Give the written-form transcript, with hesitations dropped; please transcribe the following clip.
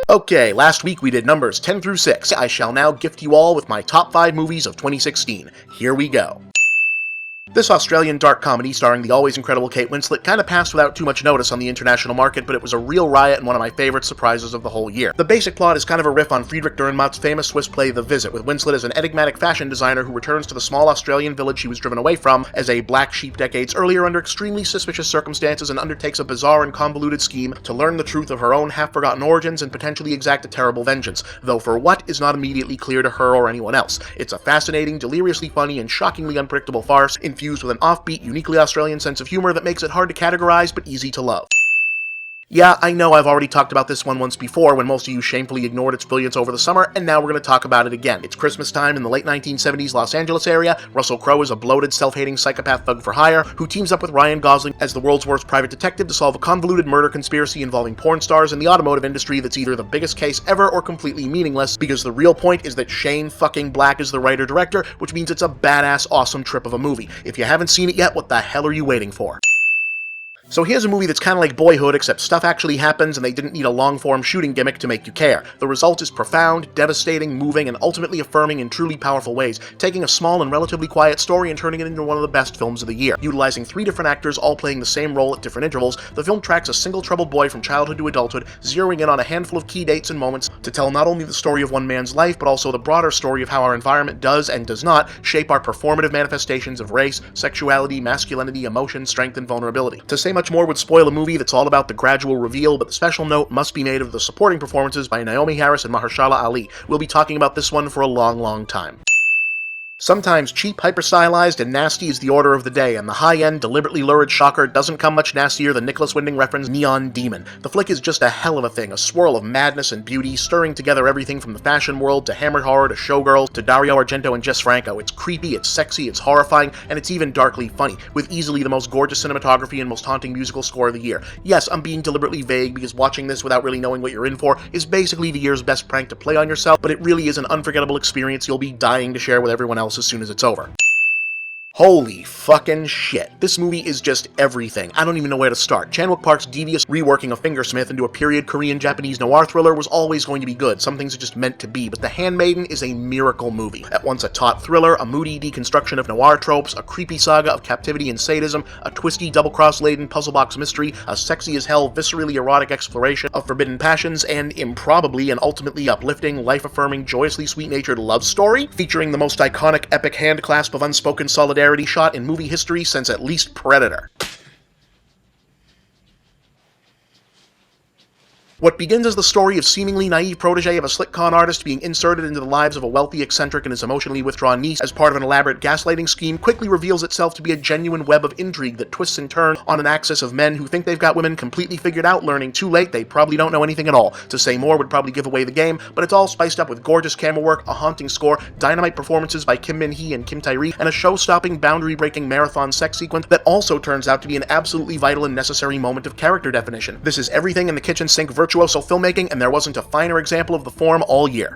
Okay, last week we did numbers 10 through 6. I shall now gift you all with my top 5 movies of 2016. Here we go. This Australian dark comedy starring the always incredible Kate Winslet kind of passed without too much notice on the international market, but it was a real riot and one of my favorite surprises of the whole year. The basic plot is kind of a riff on Friedrich Dürrenmatt's famous Swiss play The Visit, with Winslet as an enigmatic fashion designer who returns to the small Australian village she was driven away from as a black sheep decades earlier under extremely suspicious circumstances and undertakes a bizarre and convoluted scheme to learn the truth of her own half-forgotten origins and potentially exact a terrible vengeance, though for what is not immediately clear to her or anyone else. It's a fascinating, deliriously funny, and shockingly unpredictable farce, infused with an offbeat, uniquely Australian sense of humor that makes it hard to categorize but easy to love. Yeah, I know I've already talked about this one once before when most of you shamefully ignored its brilliance over the summer, and now we're going to talk about it again. It's Christmas time in the late 1970s Los Angeles area. Russell Crowe is a bloated, self-hating psychopath thug for hire who teams up with Ryan Gosling as the world's worst private detective to solve a convoluted murder conspiracy involving porn stars in the automotive industry that's either the biggest case ever or completely meaningless, because the real point is that Shane fucking Black is the writer-director, which means it's a badass, awesome trip of a movie. If you haven't seen it yet, what the hell are you waiting for? So here's a movie that's kind of like Boyhood, except stuff actually happens and they didn't need a long-form shooting gimmick to make you care. The result is profound, devastating, moving, and ultimately affirming in truly powerful ways, taking a small and relatively quiet story and turning it into one of the best films of the year. Utilizing 3 different actors all playing the same role at different intervals, the film tracks a single troubled boy from childhood to adulthood, zeroing in on a handful of key dates and moments to tell not only the story of one man's life, but also the broader story of how our environment does and does not shape our performative manifestations of race, sexuality, masculinity, emotion, strength, and vulnerability. To say much more would spoil a movie that's all about the gradual reveal, but the special note must be made of the supporting performances by Naomi Harris and Mahershala Ali. We'll be talking about this one for a long, long time. Sometimes cheap, hyper-stylized, and nasty is the order of the day, and the high-end, deliberately lurid shocker doesn't come much nastier than Nicholas Winding Refn's Neon Demon. The flick is just a hell of a thing, a swirl of madness and beauty, stirring together everything from the fashion world to hammered horror to showgirls to Dario Argento and Jess Franco. It's creepy, it's sexy, it's horrifying, and it's even darkly funny, with easily the most gorgeous cinematography and most haunting musical score of the year. Yes, I'm being deliberately vague because watching this without really knowing what you're in for is basically the year's best prank to play on yourself, but it really is an unforgettable experience you'll be dying to share with everyone else as soon as it's over. Holy fucking shit. This movie is just everything. I don't even know where to start. Chan-wook Park's devious reworking of Fingersmith into a period Korean-Japanese noir thriller was always going to be good. Some things are just meant to be, but The Handmaiden is a miracle movie. At once a taut thriller, a moody deconstruction of noir tropes, a creepy saga of captivity and sadism, a twisty, double-cross-laden puzzle box mystery, a sexy-as-hell, viscerally erotic exploration of forbidden passions, and improbably and ultimately uplifting, life-affirming, joyously sweet-natured love story, featuring the most iconic epic handclasp of unspoken solidarity shot in movie history since at least Predator. What begins as the story of seemingly naive protege of a slick con artist being inserted into the lives of a wealthy, eccentric, and his emotionally withdrawn niece as part of an elaborate gaslighting scheme quickly reveals itself to be a genuine web of intrigue that twists and turns on an axis of men who think they've got women completely figured out, learning too late they probably don't know anything at all. To say more would probably give away the game, but it's all spiced up with gorgeous camera work, a haunting score, dynamite performances by Kim Min-hee and Kim Tae-ri, and a show-stopping, boundary-breaking marathon sex sequence that also turns out to be an absolutely vital and necessary moment of character definition. This is everything in the kitchen sink virtuoso filmmaking, and there wasn't a finer example of the form all year.